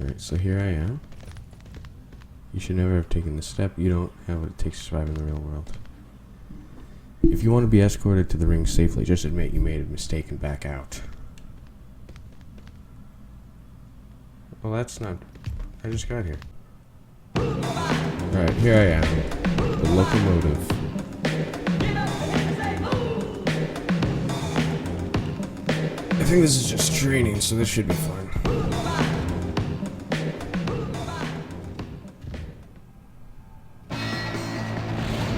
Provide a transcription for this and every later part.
Alright, so here I am. You should never have taken this step. You don't have what it takes to survive in the real world. If you want to be escorted to the ring safely, just admit you made a mistake and back out. Well, that's not... I just got here. Alright, here I am. The Locomotive. I think this is just training, so this should be fun.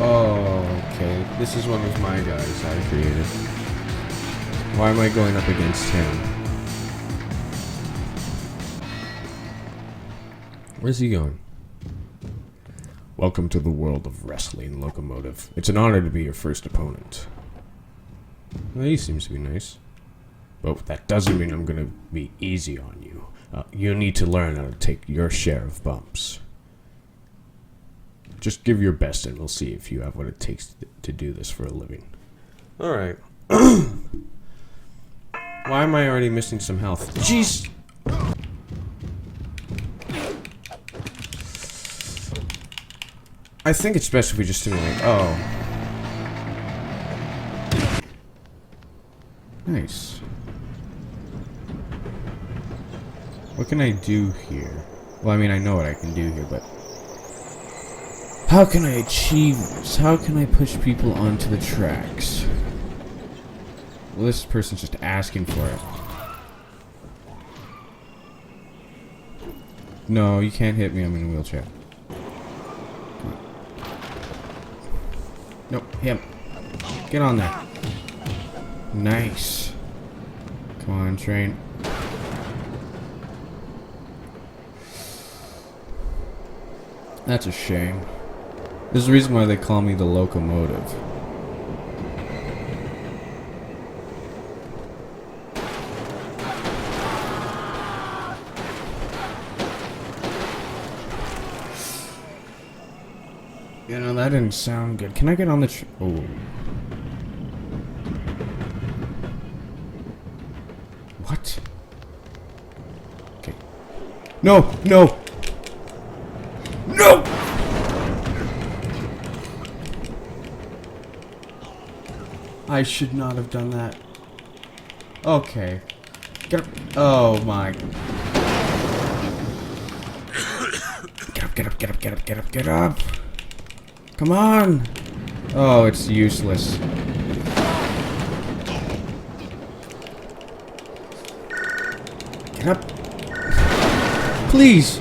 Oh, okay. This is one of my guys I created. Why am I going up against him? Where's he going? Welcome to the world of wrestling, Locomotive. It's an honor to be your first opponent. Well, he seems to be nice. But that doesn't mean I'm gonna be easy on you. You need to learn how to take your share of bumps. Just give your best and we'll see if you have what it takes to do this for a living. Alright. Why am I already missing some health? Jeez! I think it's best if we just simulate. Oh. Nice. What can I do here? Well, I mean, I know what I can do here, but... how can I achieve this? How can I push people onto the tracks? Well, this person's just asking for it. No, you can't hit me. I'm in a wheelchair. Come on. Nope, him. Get on there. Nice. Come on, train. That's a shame. There's a reason why they call me the Locomotive. You know, that didn't sound good. Can I get on the oh. What? Okay. No! No! No! I should not have done that. Okay. Get up. Oh my. Get up, get up, get up, get up, get up, get up. Come on. Oh, it's useless. Get up. Please.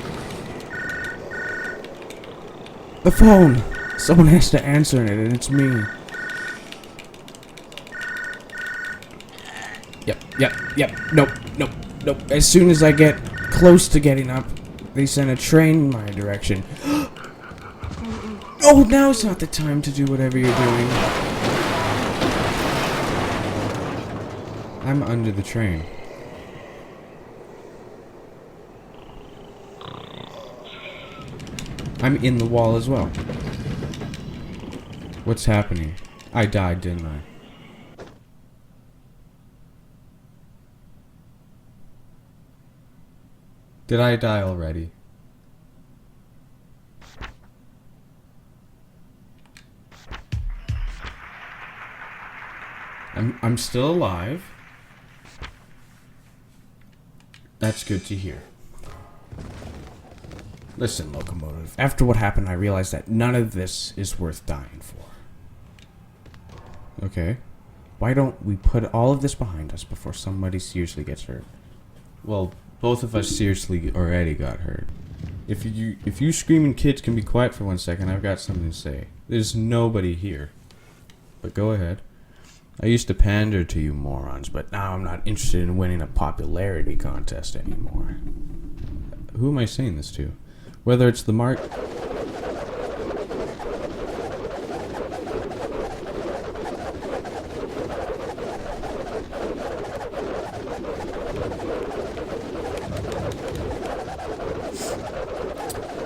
The phone. Someone has to answer it, and it's me. Yep. Nope. As soon as I get close to getting up, they send a train in my direction. Oh, now's not the time to do whatever you're doing. I'm under the train. I'm in the wall as well. What's happening? I died, didn't I? Did I die already? I'm still alive. That's good to hear. Listen, Locomotive. After what happened, I realized that none of this is worth dying for. Okay. Why don't we put all of this behind us before somebody seriously gets hurt? Well, both of us seriously already got hurt. If you screaming kids can be quiet for 1 second, I've got something to say. There's nobody here. But go ahead. I used to pander to you morons, but now I'm not interested in winning a popularity contest anymore. Who am I saying this to? Whether it's the mark...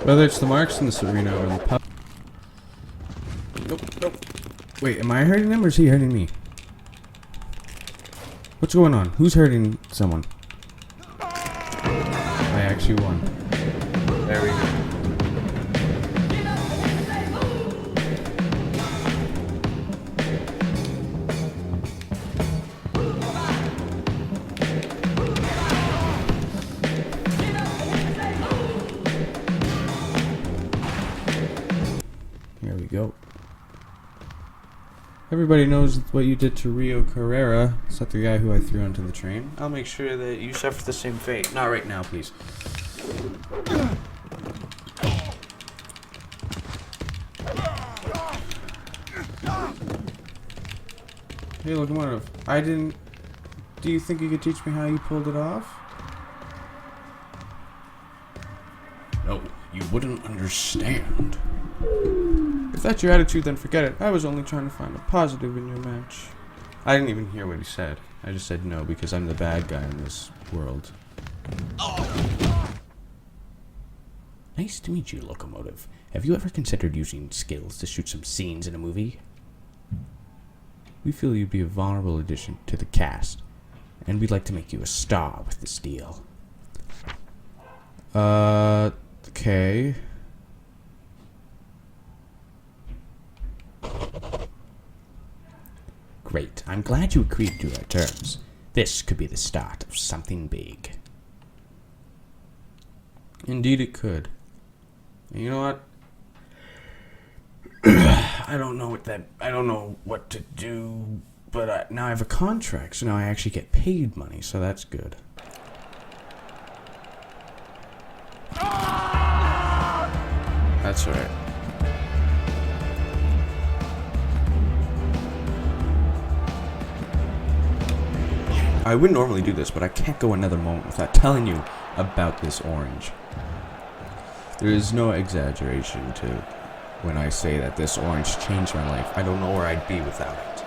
Whether it's the marks in this arena or the pub... Nope. Wait, am I hurting him or is he hurting me? What's going on? Who's hurting someone? I actually won. There we go. Here we go. Everybody knows what you did to Rio Carrera. Is that the guy who I threw onto the train? I'll make sure that you suffer the same fate. Not right now, please. Hey, Locomotive. I didn't... Do you think you could teach me how you pulled it off? No, you wouldn't understand. If that's your attitude, then forget it. I was only trying to find a positive in your match. I didn't even hear what he said. I just said no because I'm the bad guy in this world. Nice to meet you, Locomotive. Have you ever considered using skills to shoot some scenes in a movie? We feel you'd be a vulnerable addition to the cast, and we'd like to make you a star with this deal. Okay. Great. I'm glad you agreed to our terms. This could be the start of something big. Indeed it could. And you know what? I don't know what to do, but now I have a contract, so now I actually get paid money, so that's good. That's alright. I would normally do this, but I can't go another moment without telling you about this orange. There is no exaggeration to when I say that this orange changed my life. I don't know where I'd be without it.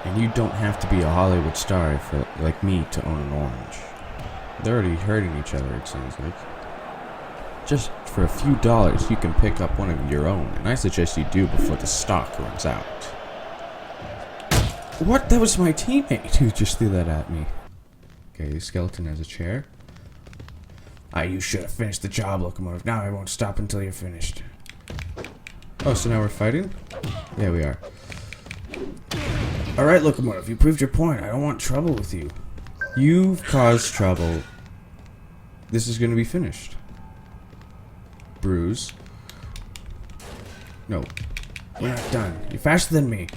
And you don't have to be a Hollywood star like me to own an orange. They're already hurting each other, it seems like. Just for a few dollars, you can pick up one of your own, and I suggest you do before the stock runs out. What? That was my teammate who just threw that at me. Okay, the skeleton has a chair. You should have finished the job, Locomotive. Now I won't stop until you're finished. Oh, so now we're fighting? Yeah, we are. Alright, Locomotive, you proved your point. I don't want trouble with you. You've caused trouble. This is going to be finished. Bruise. No. We're not done. You're faster than me.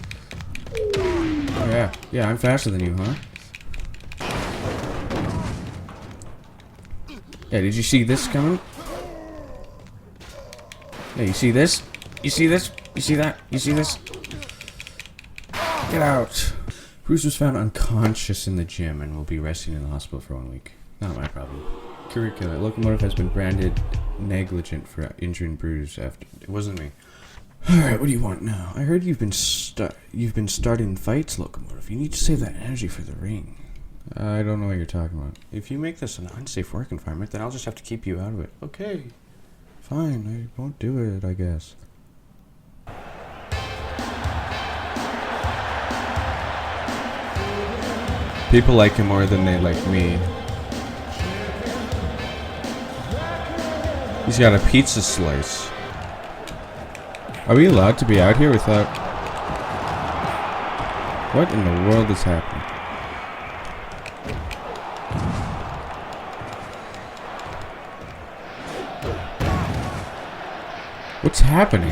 Oh, yeah. Yeah, I'm faster than you, huh? Yeah, did you see this coming? Yeah, you see this? You see this? You see that? You see this? Get out. Bruce was found unconscious in the gym and will be resting in the hospital for 1 week. Not my problem. Curricular. Locomotive has been branded negligent for injuring Bruce after... It wasn't me. Alright, what do you want now? I heard you've been starting fights, Locomotive. You need to save that energy for the ring. I don't know what you're talking about. If you make this an unsafe work environment, then I'll just have to keep you out of it. Okay. Fine, I won't do it, I guess. People like him more than they like me. He's got a pizza slice. Are we allowed to be out here without... What in the world is happening? What's happening?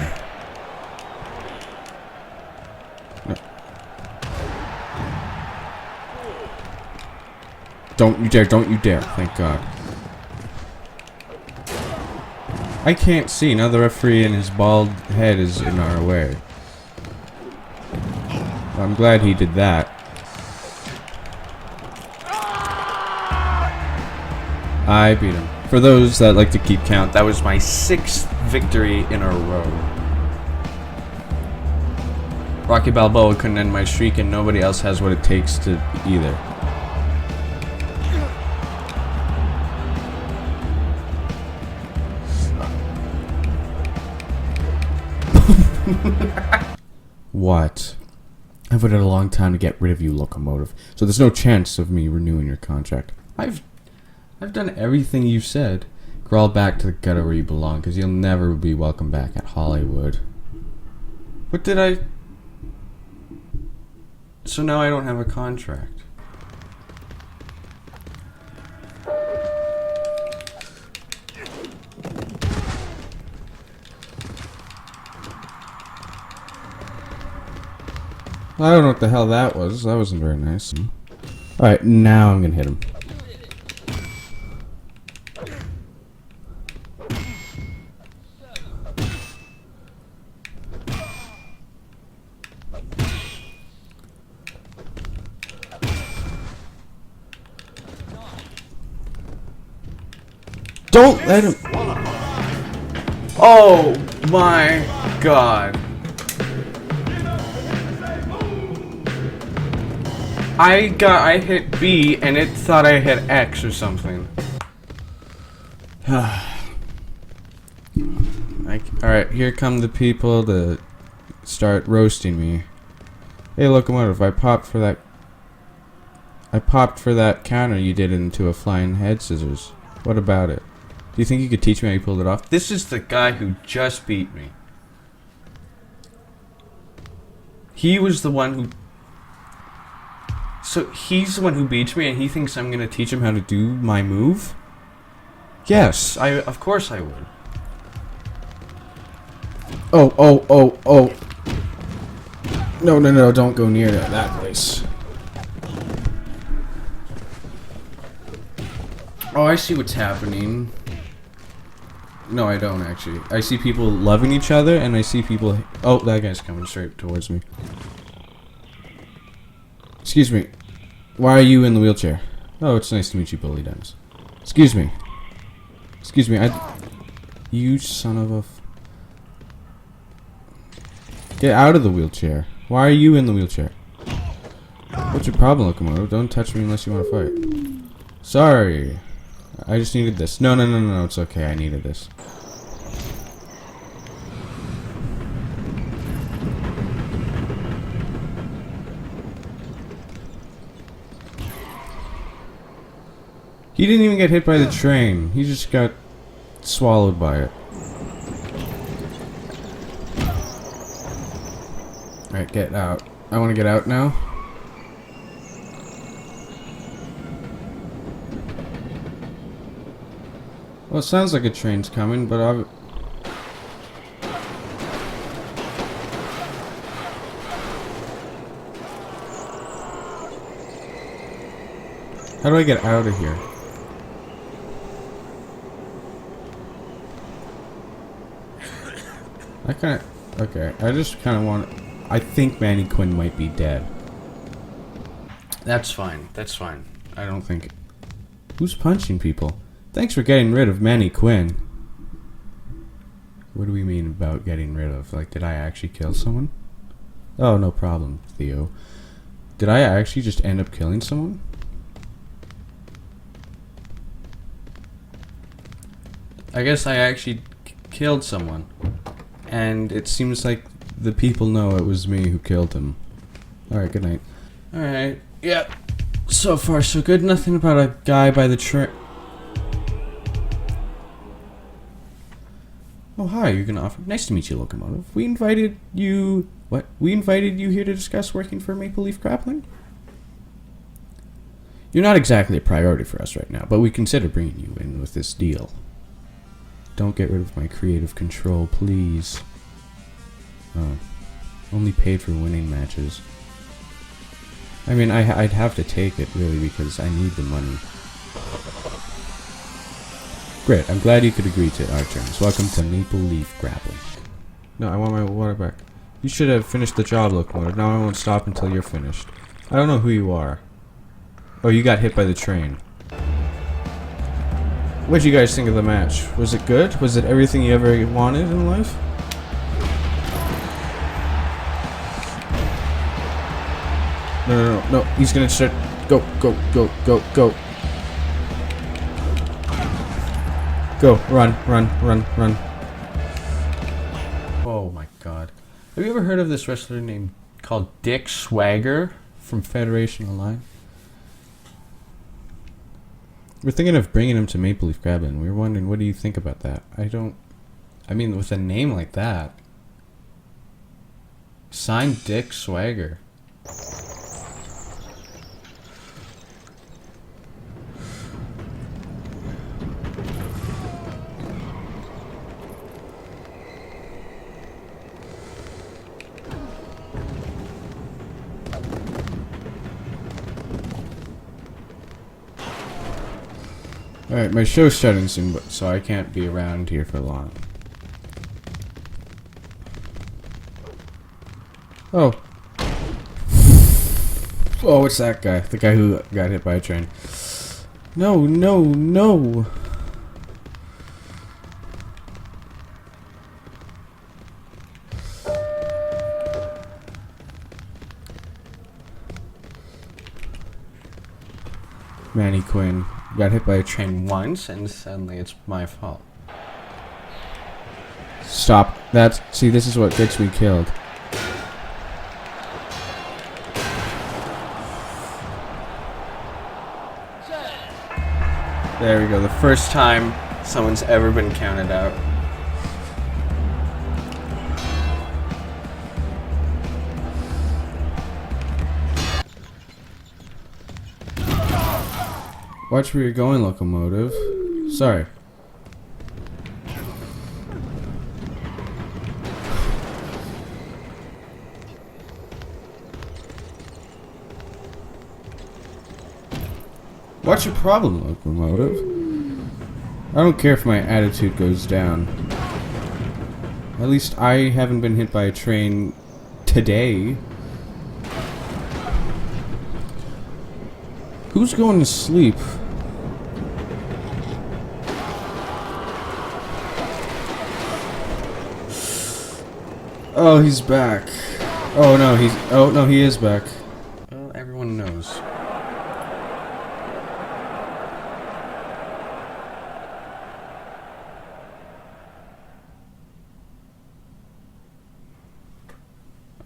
No. Don't you dare, don't you dare. Thank God. I can't see. Now the referee and his bald head is in our way. I'm glad he did that. I beat him. For those that like to keep count, that was my 6th victory in a row. Rocky Balboa couldn't end my streak, and nobody else has what it takes to either. What? I've waited a long time to get rid of you, Locomotive, so there's no chance of me renewing your contract. I've done everything you said, Crawl back to the gutter where you belong, because you'll never be welcome back at Hollywood. What did I... So now I don't have a contract. I don't know what the hell that was. That wasn't very nice. Alright, now I'm gonna hit him. Don't let him... Oh my god. I hit B and it thought I hit X or something. Alright, here come the people to start roasting me. Hey Locomotive, I popped for that counter you did into a flying head scissors. What about it? Do you think you could teach me how you pulled it off? This is the guy who just beat me. He was the one who... So he's the one who beats me and he thinks I'm gonna teach him how to do my move? Yes, of course I would. Oh. No, don't go near that place. Oh, I see what's happening. No, I don't actually. I see people loving each other and I see people... Oh, that guy's coming straight towards me. Excuse me. Why are you in the wheelchair? Oh, it's nice to meet you, Bully Dennis. Excuse me. You son of a... Get out of the wheelchair. Why are you in the wheelchair? What's your problem, Locomotive? Don't touch me unless you want to fight. Sorry. I just needed this. No, it's okay. I needed this. He didn't even get hit by the train. He just got swallowed by it. Alright, get out. I want to get out now. Well, it sounds like a train's coming, but how do I get out of here? Okay, I just kind of want... I think Manny Quinn might be dead. That's fine. I don't think... Who's punching people? Thanks for getting rid of Manny Quinn. What do we mean about getting rid of? Like, did I actually kill someone? Oh, no problem, Theo. Did I actually just end up killing someone? I guess I actually killed someone. And it seems like the people know it was me who killed him. Alright, good night. Alright, yeah. So far, so good. Nothing about a guy by the train. Oh, hi, you're gonna offer... Nice to meet you, Locomotive. We invited you... What? We invited you here to discuss working for Maple Leaf Grappling? You're not exactly a priority for us right now, but we consider bringing you in with this deal. Don't get rid of my creative control, please. Oh. Only paid for winning matches. I mean, I'd have to take it, really, because I need the money. Great, I'm glad you could agree to our terms. Welcome to Maple Leaf Grappling. No, I want my water back. You should have finished the job, Locomotive. Now I won't stop until you're finished. I don't know who you are. Oh, you got hit by the train. What'd you guys think of the match? Was it good? Was it everything you ever wanted in life? No. He's gonna start. Go. Go. Run. Oh my god. Have you ever heard of this wrestler named called Dick Swagger from Federation Online? We're thinking of bringing him to Maple Leaf Cabin. We were wondering, what do you think about that? I mean, with a name like that. Signed Dick Swagger. Alright, my show's starting soon, so I can't be around here for long. Oh. Oh, it's that guy. The guy who got hit by a train. No, no, no! Manny Quinn got hit by a train once, and suddenly it's my fault. Stop. See, this is what gets me killed. There we go. The first time someone's ever been counted out. Watch where you're going, Locomotive. Sorry. What's your problem, Locomotive? I don't care if my attitude goes down. At least I haven't been hit by a train today. Who's going to sleep? Oh, he's back. Oh no, he is back. Well, everyone knows.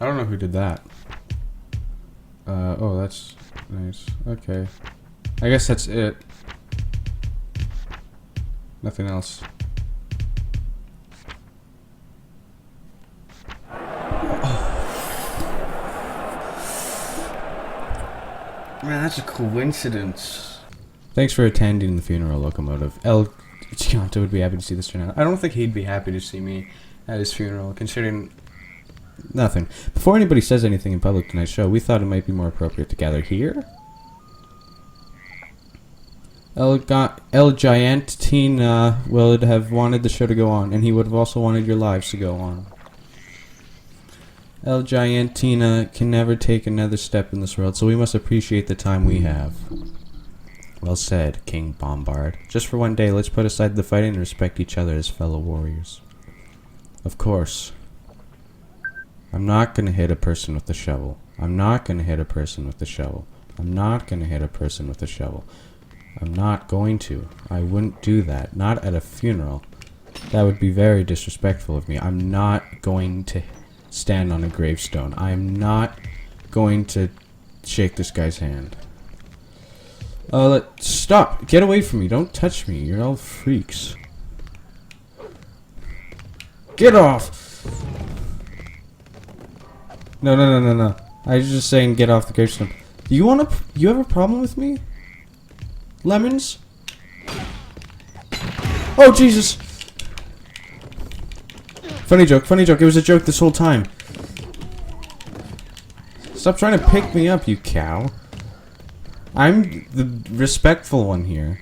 I don't know who did that. Oh, that's nice. Okay. I guess that's it. Nothing else. Man, that's a coincidence. Thanks for attending the funeral, Locomotive. El Gianto would be happy to see this turn out. I don't think he'd be happy to see me at his funeral, considering... Nothing. Before anybody says anything in public tonight's show, we thought it might be more appropriate to gather here. El Giantina would have wanted the show to go on, and he would have also wanted your lives to go on. El Giantina can never take another step in this world, so we must appreciate the time we have. Well said, King Bombard. Just for one day, let's put aside the fighting and respect each other as fellow warriors. Of course. I'm not gonna hit a person with a shovel. I'm not gonna hit a person with a shovel. I'm not gonna hit a person with a shovel. I'm not going to. I wouldn't do that. Not at a funeral. That would be very disrespectful of me. I'm not going to stand on a gravestone. I'm not going to shake this guy's hand. Stop! Get away from me. Don't touch me. You're all freaks. Get off! No. I was just saying get off the gravestone. You have a problem with me? Lemons? Oh, Jesus! Funny joke. It was a joke this whole time. Stop trying to pick me up, you cow. I'm the respectful one here.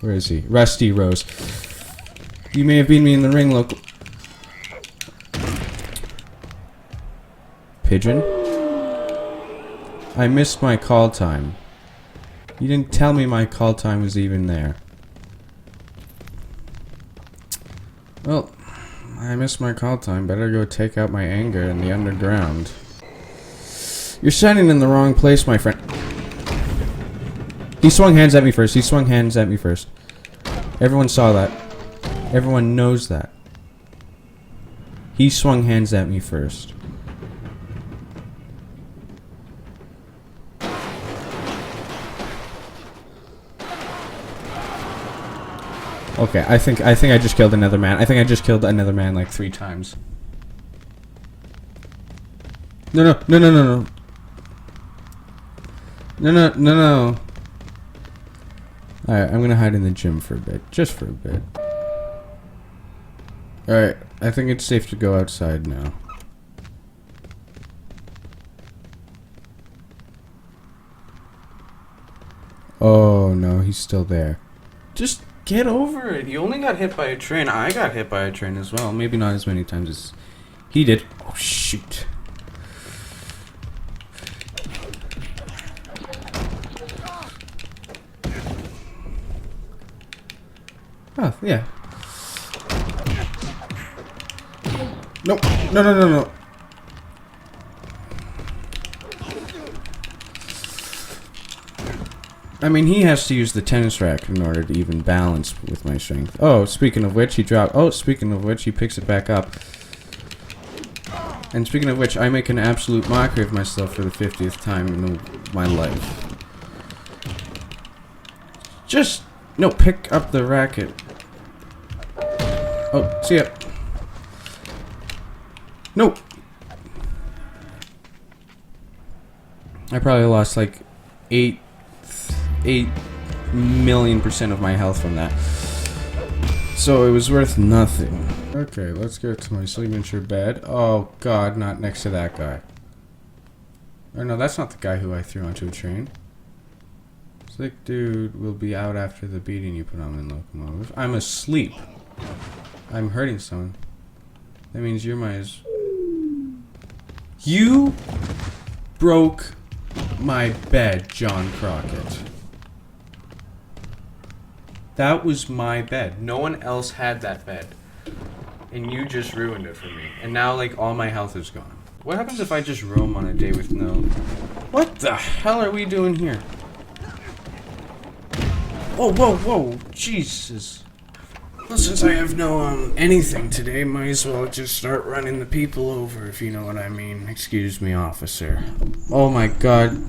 Where is he? Rusty Rose. You may have beaten me in the ring, local... Pigeon? I missed my call time. You didn't tell me my call time was even there. Well, I missed my call time. Better go take out my anger in the underground. You're standing in the wrong place, my friend. He swung hands at me first. Everyone saw that. Everyone knows that. He swung hands at me first. Okay, I think I just killed another man. I think I just killed another man like 3 times. No, no, no, no, no, no. No, no, no, no. Alright, I'm gonna hide in the gym for a bit. Just for a bit. Alright, I think it's safe to go outside now. Oh no, he's still there. Just get over it. You only got hit by a train. I got hit by a train as well. Maybe not as many times as he did. Oh shoot. Oh, yeah. Nope. No, no, no, no. I mean, he has to use the tennis racket in order to even balance with my strength. Oh, speaking of which, he dropped... Oh, speaking of which, he picks it back up. And speaking of which, I make an absolute mockery of myself for the 50th time in my life. Just... No, pick up the racket. Oh, see ya. Nope. I probably lost like 8 million% of my health from that. So it was worth nothing. Okay, let's go to my signature bed. Oh god, not next to that guy. Or no, that's not the guy who I threw onto a train. Slick dude will be out after the beating you put on in Locomotive. I'm asleep. I'm hurting someone. That means you're my... You broke my bed, John Crockett. That was my bed. No one else had that bed. And you just ruined it for me. And now, like, all my health is gone. What happens if I just roam on a day with no... What the hell are we doing here? Whoa, whoa, whoa. Jesus. Well, since I have no, anything today, might as well just start running the people over, if you know what I mean. Excuse me, officer. Oh my god.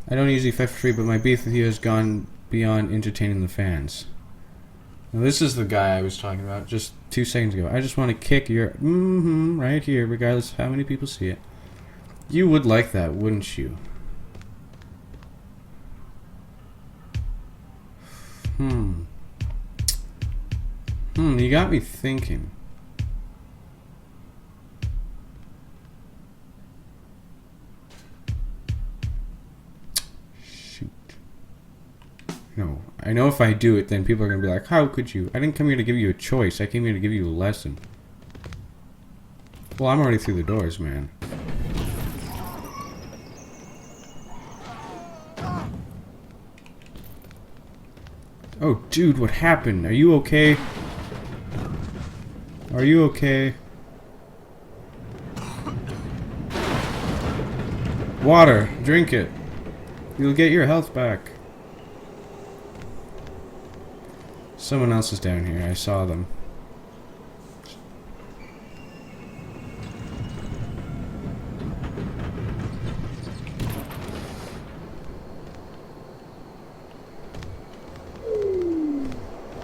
I don't usually fight for free, but my beef with you has gone beyond entertaining the fans. Now, this is the guy I was talking about just 2 seconds ago. I just want to kick your... right here, regardless of how many people see it. You would like that, wouldn't you? You got me thinking. Shoot. No, I know if I do it, then people are gonna be like, how could you? I didn't come here to give you a choice. I came here to give you a lesson. Well, I'm already through the doors, man. Oh, dude, what happened? Are you okay? Are you okay? Water, drink it. You'll get your health back. Someone else is down here. I saw them.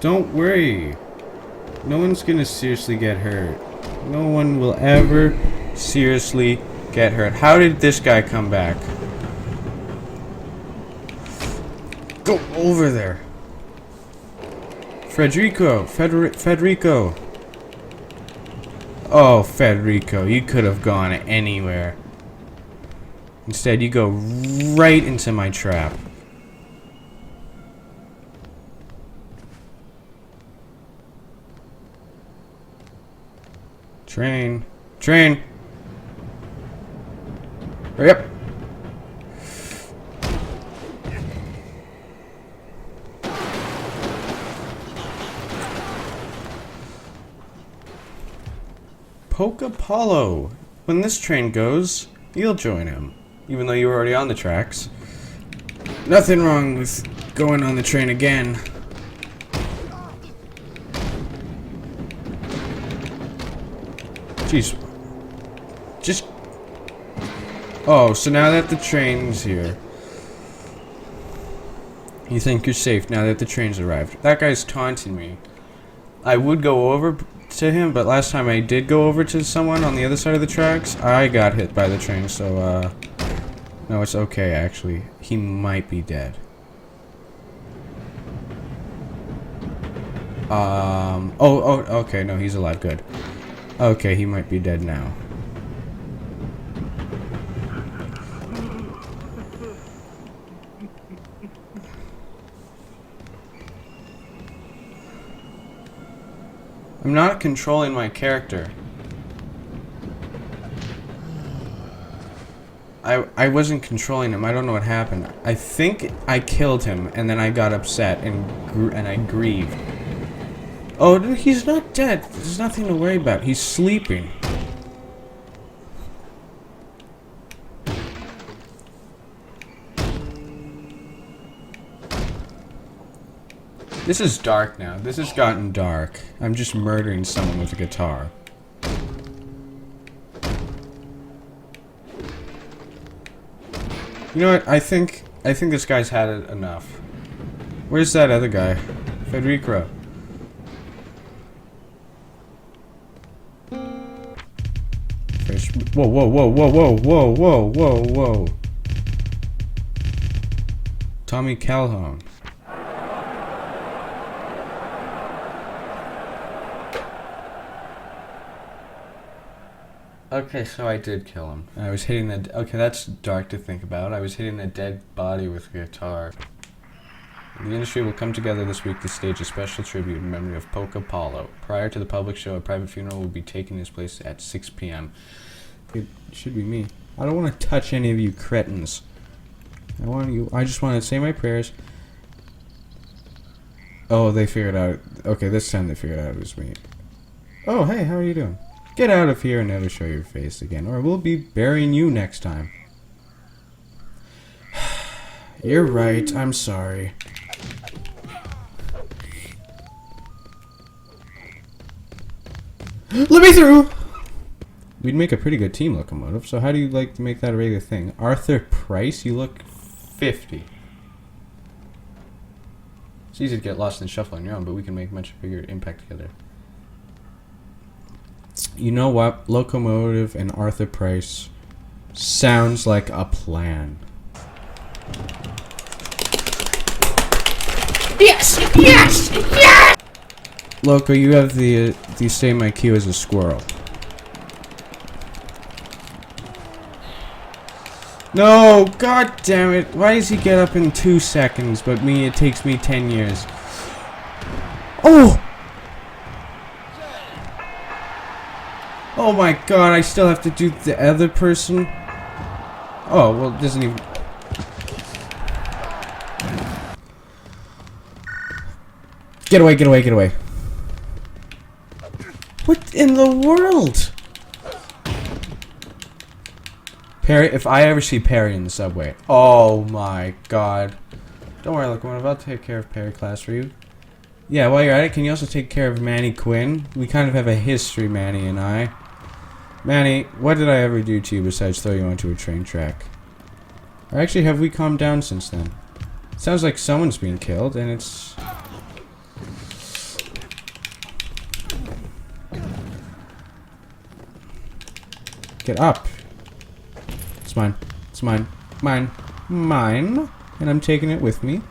Don't worry. No one's gonna seriously get hurt. No one will ever seriously get hurt. How did this guy come back? Go over there. Federico. Oh, Federico, you could have gone anywhere. Instead, you go right into my trap. Train. Train! Hurry up! Poke Apollo! When this train goes, you'll join him. Even though you were already on the tracks. Nothing wrong with going on the train again. Jeez. Just... Oh, so now that the train's here... You think you're safe now that the train's arrived. That guy's taunting me. I would go over to him, but last time I did go over to someone on the other side of the tracks, I got hit by the train, so, no, it's okay, actually. He might be dead. Oh, okay, no, he's alive, good. Okay, he might be dead now. I'm not controlling my character. I wasn't controlling him. I don't know what happened. I think I killed him, and then I got upset and I grieved. Oh, he's not dead. There's nothing to worry about. He's sleeping. This is dark now. This has gotten dark. I'm just murdering someone with a guitar. You know what? I think this guy's had it enough. Where's that other guy? Federico. Whoa, whoa, whoa, whoa, whoa, whoa, whoa, whoa, whoa. Tommy Calhoun. Okay, so I did kill him. I was hitting the... Okay, that's dark to think about. I was hitting a dead body with a guitar. The industry will come together this week to stage a special tribute in memory of Polka Paulo. Prior to the public show, a private funeral will be taking its place at 6 p.m. It should be me. I don't want to touch any of you cretins. I just want to say my prayers. Oh, they figured out... Okay, this time they figured out it was me. Oh, hey, how are you doing? Get out of here and never show your face again, or we'll be burying you next time. You're right, I'm sorry. Let me through! We'd make a pretty good team, Locomotive, so how do you like to make that a regular thing? Arthur Price, you look 50. It's easy to get lost in the shuffle on your own, but we can make much bigger impact together. You know what? Locomotive and Arthur Price sounds like a plan. Yes! Yes! Yes! Loco, you have the same IQ as a squirrel. No! God damn it! Why does he get up in 2 seconds, but me, it takes me 10 years? Oh! Oh my god, I still have to do the other person? Oh, well, it doesn't even... Get away, get away, get away. What in the world? Perry, if I ever see Perry in the subway. Oh my god. Don't worry, Locomotive, I'll take care of Perry class for you. Yeah, while you're at it, can you also take care of Manny Quinn? We kind of have a history, Manny and I. Manny, what did I ever do to you besides throw you onto a train track? Or actually, have we calmed down since then? Sounds like someone's being killed, and it's... Get up. It's mine. It's mine. Mine. Mine. And I'm taking it with me.